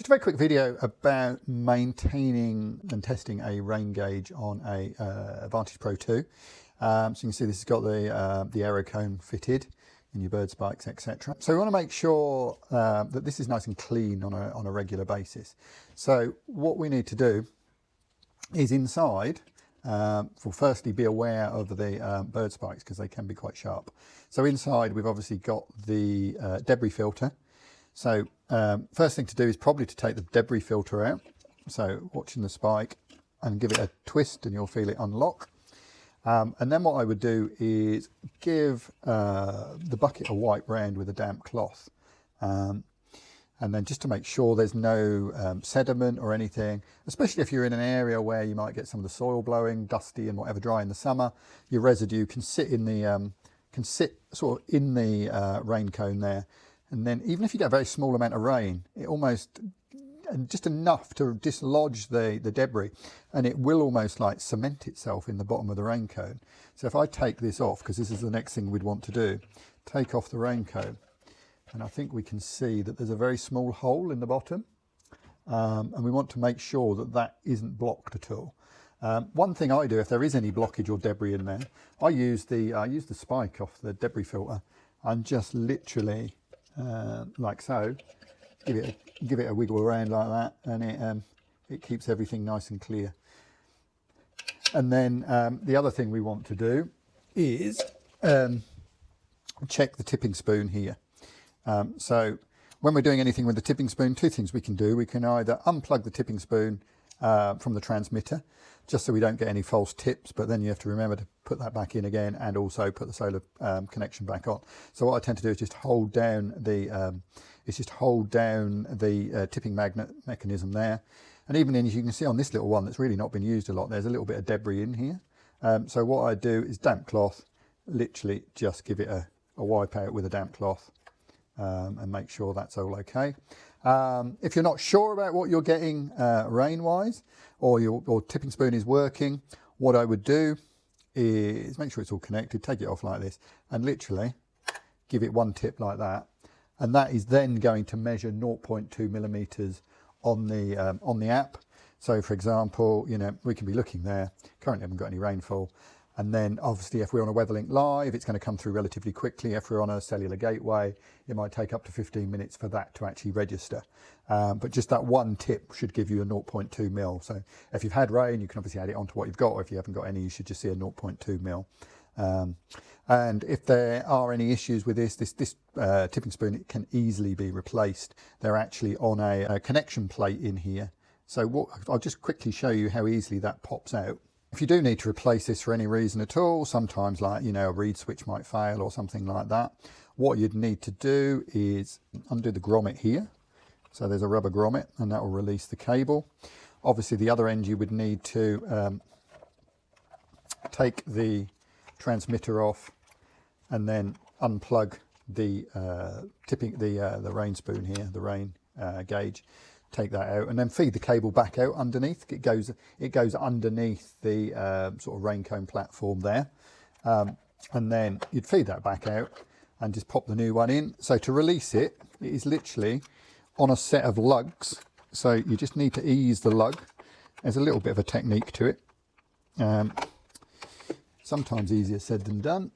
Just a very quick video about maintaining and testing a rain gauge on a Vantage Pro 2. So you can see this has got the aero cone fitted in your bird spikes, etc. So we want to make sure that this is nice and clean on a regular basis. So what we need to do is inside, well, firstly be aware of the bird spikes because they can be quite sharp. So inside we've obviously got the debris filter. So first thing to do is probably to take the debris filter out. So watching the spike and give it a twist and you'll feel it unlock. And then what I would do is give the bucket a wipe round with a damp cloth. And then just to make sure there's no sediment or anything, especially if you're in an area where you might get some of the soil blowing, dusty and whatever dry in the summer, your residue can sit in the sort of in the rain cone there. And then even if you get a very small amount of rain, it almost, just enough to dislodge the debris, and it will almost like cement itself in the bottom of the rain cone. So if I take this off, because this is the next thing we'd want to do, take off the rain cone, and I think we can see that there's a very small hole in the bottom, and we want to make sure that that isn't blocked at all. One thing I do, if there is any blockage or debris in there, I use the spike off the debris filter and just literally like so, give it a wiggle around like that, and it keeps everything nice and clear. And then the other thing we want to do is check the tipping spoon here. So when we're doing anything with the tipping spoon, two things we can do. We can either unplug the tipping spoon from the transmitter, just so we don't get any false tips, but then you have to remember to put that back in again and also put the solar connection back on. So what I tend to do is just hold down the tipping magnet mechanism there. And even as you can see on this little one that's really not been used a lot, there's a little bit of debris in here. So what I do is damp cloth, literally just give it a wipe out with a damp cloth and make sure that's all okay. If you're not sure about what you're getting rain-wise, or your tipping spoon is working, what I would do is make sure it's all connected, take it off like this, and literally give it one tip like that. And that is then going to measure 0.2 millimeters on the app. So for example, you know, we can be looking there, currently haven't got any rainfall. And then obviously if we're on a WeatherLink Live, it's going to come through relatively quickly. If we're on a cellular gateway, it might take up to 15 minutes for that to actually register. But just that one tip should give you a 0.2 mil. So if you've had rain, you can obviously add it onto what you've got. Or if you haven't got any, you should just see a 0.2 mil. And if there are any issues with this tipping spoon, it can easily be replaced. They're actually on a connection plate in here. So I'll just quickly show you how easily that pops out. If you do need to replace this for any reason at all, sometimes like, you know, a reed switch might fail or something like that, what you'd need to do is undo the grommet here. So there's a rubber grommet and that will release the cable. Obviously the other end you would need to take the transmitter off and then unplug the rain spoon here, the rain gauge. Take that out and then feed the cable back out underneath. It goes underneath the sort of rain cone platform there, and then you'd feed that back out and just pop the new one in. So to release it, it is literally on a set of lugs. So you just need to ease the lug. There's a little bit of a technique to it. Sometimes easier said than done.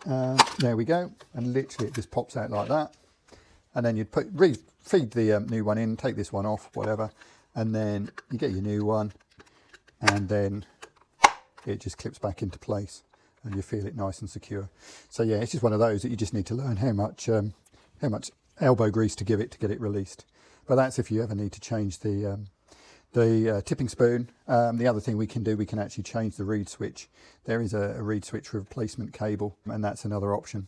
There we go, and literally it just pops out like that. And then you'd feed the new one in, take this one off, whatever, and then you get your new one, and then it just clips back into place, and you feel it nice and secure. So yeah, it's just one of those that you just need to learn how much elbow grease to give it to get it released. But that's if you ever need to change the tipping spoon. The other thing we can do, we can actually change the reed switch. There is a reed switch replacement cable, and that's another option.